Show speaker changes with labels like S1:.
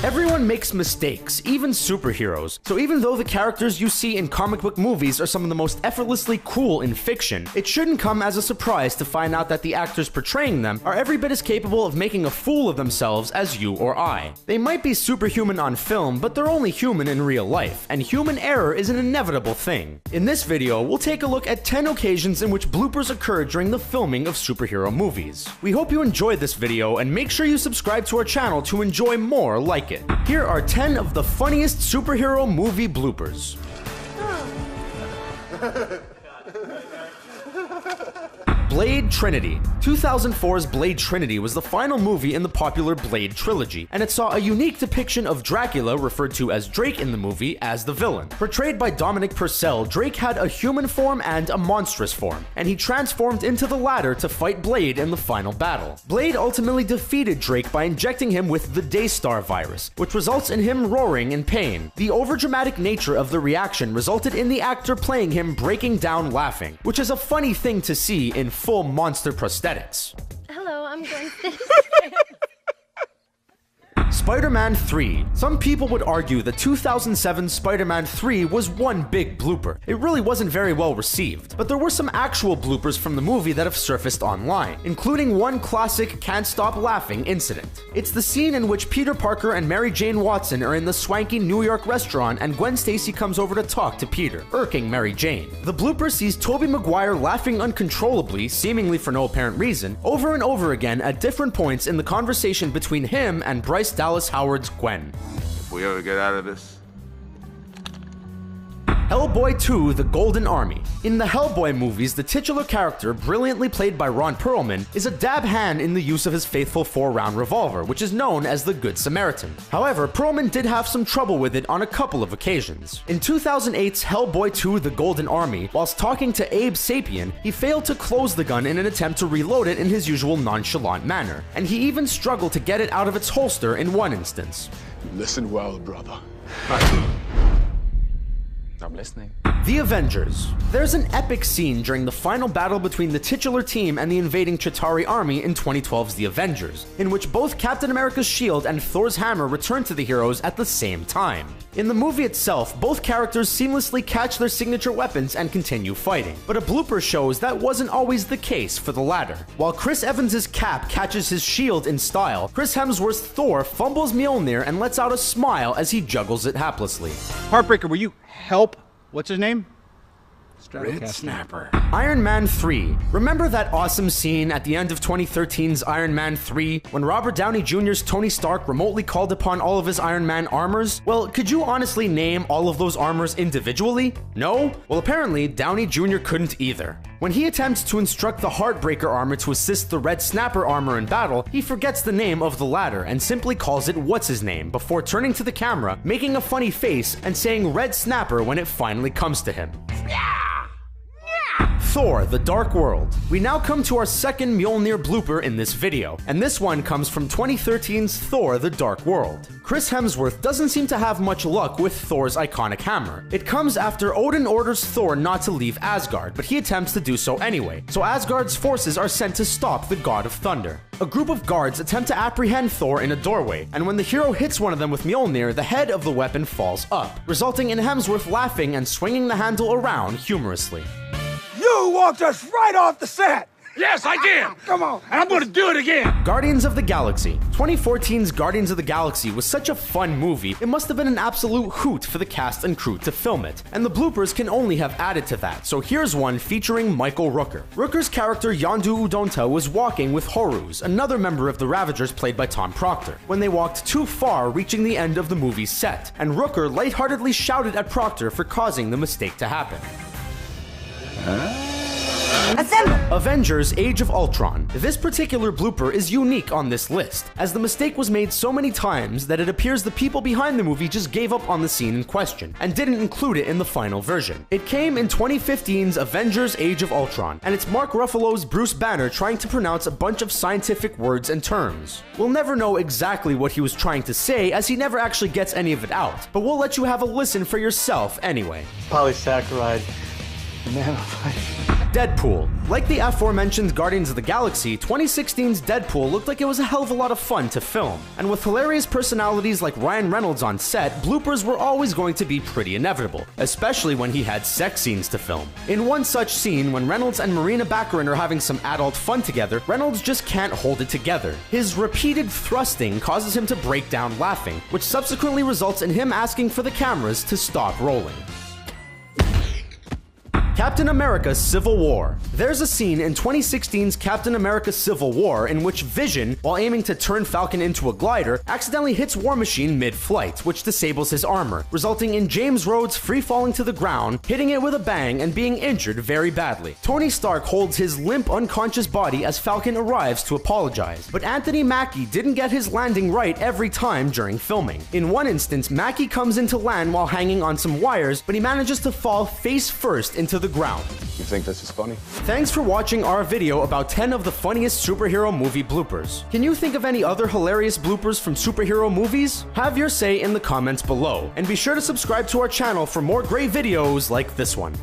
S1: Everyone makes mistakes, even superheroes. So even though the characters you see in comic book movies are some of the most effortlessly cool in fiction, it shouldn't come as a surprise to find out that the actors portraying them are every bit as capable of making a fool of themselves as you or I. They might be superhuman on film, but they're only human in real life, and human error is an inevitable thing. In this video, we'll take a look at 10 occasions in which bloopers occur during the filming of superhero movies. We hope you enjoyed this video, and make sure you subscribe to our channel to enjoy more like it. Here are 10 of the funniest superhero movie bloopers. Blade Trinity. 2004's Blade Trinity was the final movie in the popular Blade trilogy, and it saw a unique depiction of Dracula, referred to as Drake in the movie, as the villain. Portrayed by Dominic Purcell, Drake had a human form and a monstrous form, and he transformed into the latter to fight Blade in the final battle. Blade ultimately defeated Drake by injecting him with the Daystar virus, which results in him roaring in pain. The overdramatic nature of the reaction resulted in the actor playing him breaking down laughing, which is a funny thing to see in full monster prosthetics.
S2: Hello, I'm going to
S1: Spider-Man 3. Some people would argue that 2007 Spider-Man 3 was one big blooper. It really wasn't very well received, but there were some actual bloopers from the movie that have surfaced online, including one classic can't stop laughing incident. It's the scene in which Peter Parker and Mary Jane Watson are in the swanky New York restaurant and Gwen Stacy comes over to talk to Peter, irking Mary Jane. The blooper sees Tobey Maguire laughing uncontrollably, seemingly for no apparent reason, over and over again at different points in the conversation between him and Bryce Dallas Howard's Gwen.
S3: If we ever get out of this.
S1: Hellboy 2: The Golden Army. In the Hellboy movies, the titular character, brilliantly played by Ron Perlman, is a dab hand in the use of his faithful 4-round revolver, which is known as the Good Samaritan. However, Perlman did have some trouble with it on a couple of occasions. In 2008's Hellboy 2: The Golden Army, whilst talking to Abe Sapien, he failed to close the gun in an attempt to reload it in his usual nonchalant manner, and he even struggled to get it out of its holster in one instance.
S4: Listen well, brother.
S3: I'm listening.
S1: The Avengers. There's an epic scene during the final battle between the titular team and the invading Chitauri army in 2012's The Avengers, in which both Captain America's shield and Thor's hammer return to the heroes at the same time. In the movie itself, both characters seamlessly catch their signature weapons and continue fighting, but a blooper shows that wasn't always the case for the latter. While Chris Evans' Cap catches his shield in style, Chris Hemsworth's Thor fumbles Mjolnir and lets out a smile as he juggles it haplessly.
S5: Heartbreaker, will you help? What's his name?
S4: Red Snapper.
S1: Iron Man 3. Remember that awesome scene at the end of 2013's Iron Man 3 when Robert Downey Jr.'s Tony Stark remotely called upon all of his Iron Man armors? Well, could you honestly name all of those armors individually? No? Well, apparently Downey Jr. couldn't either. When he attempts to instruct the Heartbreaker armor to assist the Red Snapper armor in battle, he forgets the name of the latter and simply calls it what's-his-name before turning to the camera, making a funny face, and saying Red Snapper when it finally comes to him. Thor: The Dark World. We now come to our second Mjolnir blooper in this video, and this one comes from 2013's Thor: The Dark World. Chris Hemsworth doesn't seem to have much luck with Thor's iconic hammer. It comes after Odin orders Thor not to leave Asgard, but he attempts to do so anyway, so Asgard's forces are sent to stop the God of Thunder. A group of guards attempt to apprehend Thor in a doorway, and when the hero hits one of them with Mjolnir, the head of the weapon falls up, resulting in Hemsworth laughing and swinging the handle around humorously.
S4: You walked us right off the set!
S3: Yes, I did!
S4: Come on!
S3: And I'm gonna do it again!
S1: Guardians of the Galaxy. 2014's Guardians of the Galaxy was such a fun movie, it must have been an absolute hoot for the cast and crew to film it, and the bloopers can only have added to that, so here's one featuring Michael Rooker. Rooker's character Yondu Udonta was walking with Horus, another member of the Ravagers played by Tom Proctor, when they walked too far, reaching the end of the movie's set, and Rooker lightheartedly shouted at Proctor for causing the mistake to happen.
S6: Assemble!
S1: Avengers: Age of Ultron. This particular blooper is unique on this list, as the mistake was made so many times that it appears the people behind the movie just gave up on the scene in question, and didn't include it in the final version. It came in 2015's Avengers: Age of Ultron, and it's Mark Ruffalo's Bruce Banner trying to pronounce a bunch of scientific words and terms. We'll never know exactly what he was trying to say, as he never actually gets any of it out, but we'll let you have a listen for yourself anyway.
S7: Polysaccharide, nanophyte.
S1: Deadpool. Like the aforementioned Guardians of the Galaxy, 2016's Deadpool looked like it was a hell of a lot of fun to film. And with hilarious personalities like Ryan Reynolds on set, bloopers were always going to be pretty inevitable, especially when he had sex scenes to film. In one such scene, when Reynolds and Marina Baccarin are having some adult fun together, Reynolds just can't hold it together. His repeated thrusting causes him to break down laughing, which subsequently results in him asking for the cameras to stop rolling. Captain America Civil War. There's a scene in 2016's Captain America Civil War in which Vision, while aiming to turn Falcon into a glider, accidentally hits War Machine mid-flight, which disables his armor, resulting in James Rhodes free-falling to the ground, hitting it with a bang and being injured very badly. Tony Stark holds his limp, unconscious body as Falcon arrives to apologize, but Anthony Mackie didn't get his landing right every time during filming. In one instance, Mackie comes into land while hanging on some wires, but he manages to fall face first into the ground.
S4: You think this is funny?
S1: Thanks for watching our video about 10 of the funniest superhero movie bloopers. Can you think of any other hilarious bloopers from superhero movies? Have your say in the comments below, and be sure to subscribe to our channel for more great videos like this one.